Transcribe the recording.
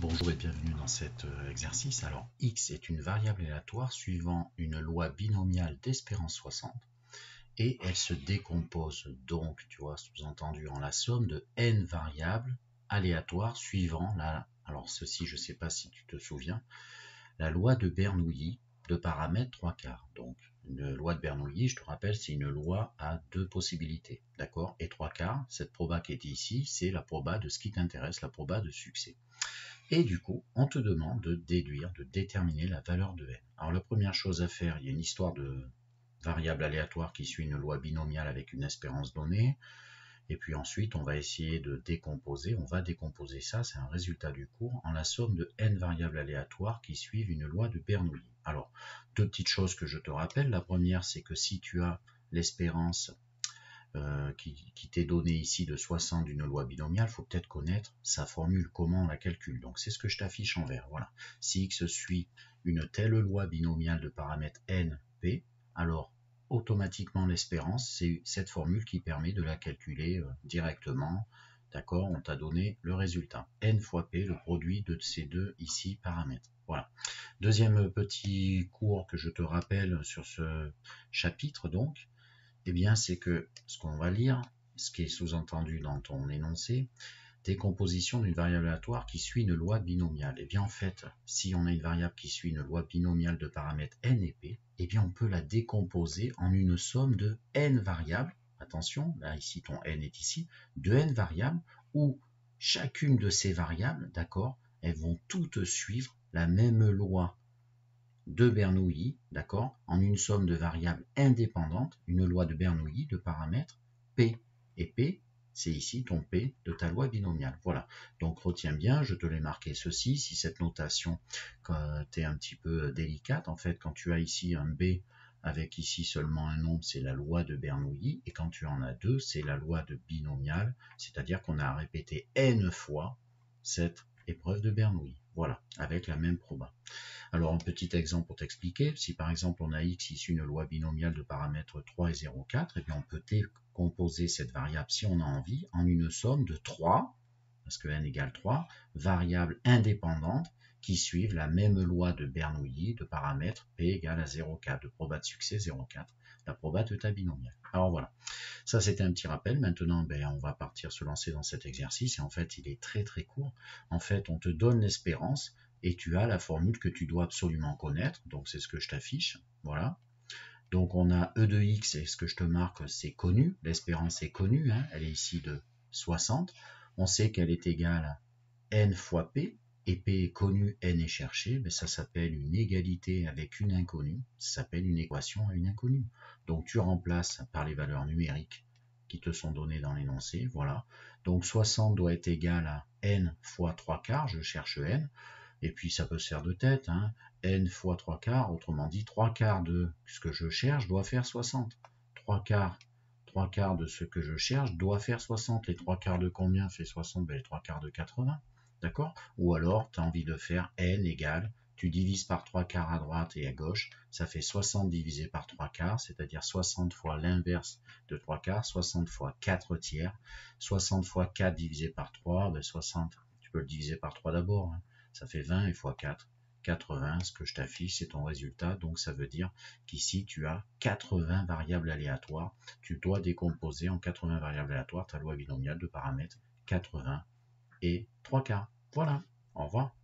Bonjour et bienvenue dans cet exercice. Alors, x est une variable aléatoire suivant une loi binomiale d'espérance 60 et elle se décompose donc, tu vois, sous-entendu en la somme de n variables aléatoires suivant alors ceci, je ne sais pas si tu te souviens, la loi de Bernoulli de paramètres 3/4. Donc, une loi de Bernoulli, je te rappelle, c'est une loi à deux possibilités, d'accord? Et 3/4, cette proba qui est ici, c'est la proba de ce qui t'intéresse, la proba de succès. Et du coup, on te demande de déduire, de déterminer la valeur de n. Alors la première chose à faire, il y a une histoire de variable aléatoire qui suit une loi binomiale avec une espérance donnée. Et puis ensuite, on va essayer de décomposer. On va décomposer ça, c'est un résultat du cours, en la somme de n variables aléatoires qui suivent une loi de Bernoulli. Alors, deux petites choses que je te rappelle. La première, c'est que si tu as l'espérance qui t'est donné ici de 60 d'une loi binomiale, il faut peut-être connaître sa formule, comment on la calcule. Donc c'est ce que je t'affiche en vert. Voilà. Si x suit une telle loi binomiale de paramètres n, p, alors automatiquement l'espérance, c'est cette formule qui permet de la calculer directement. D'accord, on t'a donné le résultat. N fois P, le produit de ces deux ici paramètres. Voilà. Deuxième petit cours que je te rappelle sur ce chapitre donc, eh bien, c'est que ce qu'on va lire, ce qui est sous-entendu dans ton énoncé, décomposition d'une variable aléatoire qui suit une loi binomiale. Eh bien, en fait, si on a une variable qui suit une loi binomiale de paramètres n et p, eh bien, on peut la décomposer en une somme de n variables. Attention, là, ici, ton n est ici, de n variables, où chacune de ces variables, d'accord, elles vont toutes suivre la même loi de Bernoulli, d'accord, en une somme de variables indépendantes, une loi de Bernoulli de paramètres P. Et P, c'est ici ton P de ta loi binomiale. Voilà, donc retiens bien, je te l'ai marqué ceci, si cette notation est un petit peu délicate, en fait, quand tu as ici un B avec ici seulement un nombre, c'est la loi de Bernoulli, et quand tu en as deux, c'est la loi de binomial, c'est-à-dire qu'on a répété n fois cette épreuve de Bernoulli. Voilà, avec la même proba. Alors un petit exemple pour t'expliquer, si par exemple on a x issu d'une loi binomiale de paramètres 3 et 0,4, eh bien on peut décomposer cette variable si on a envie en une somme de 3, parce que n égale 3, variables indépendantes qui suivent la même loi de Bernoulli de paramètres p égale à 0,4, de proba de succès 0,4, la proba de ta binomiale. Alors voilà, ça c'était un petit rappel. Maintenant on va partir se lancer dans cet exercice et en fait il est très très court. En fait on te donne l'espérance et tu as la formule que tu dois absolument connaître, donc c'est ce que je t'affiche, voilà. Donc on a E de x, et ce que je te marque, c'est connu, l'espérance est connue, hein, elle est ici de 60, on sait qu'elle est égale à n fois p, et p est connu, n est cherché, mais ça s'appelle une égalité avec une inconnue, ça s'appelle une équation à une inconnue. Donc tu remplaces par les valeurs numériques qui te sont données dans l'énoncé, voilà. Donc 60 doit être égal à n fois 3/4, je cherche n, et puis ça peut se faire de tête, hein. N fois 3/4, autrement dit 3/4 de ce que je cherche doit faire 60. 3/4 de ce que je cherche doit faire 60. Les 3/4 de combien fait 60? Ben, les 3/4 de 80, d'accord? Ou alors tu as envie de faire n égale, tu divises par 3/4 à droite et à gauche, ça fait 60 divisé par 3/4, c'est-à-dire 60 fois l'inverse de 3/4, 60 fois 4 tiers, 60 fois 4 divisé par 3, ben 60, tu peux le diviser par 3 d'abord, hein. Ça fait 20 et fois 4, 80, ce que je t'affiche, c'est ton résultat. Donc ça veut dire qu'ici, tu as 80 variables aléatoires. Tu dois décomposer en 80 variables aléatoires ta loi binomiale de paramètres 80 et 3/4. Voilà, au revoir.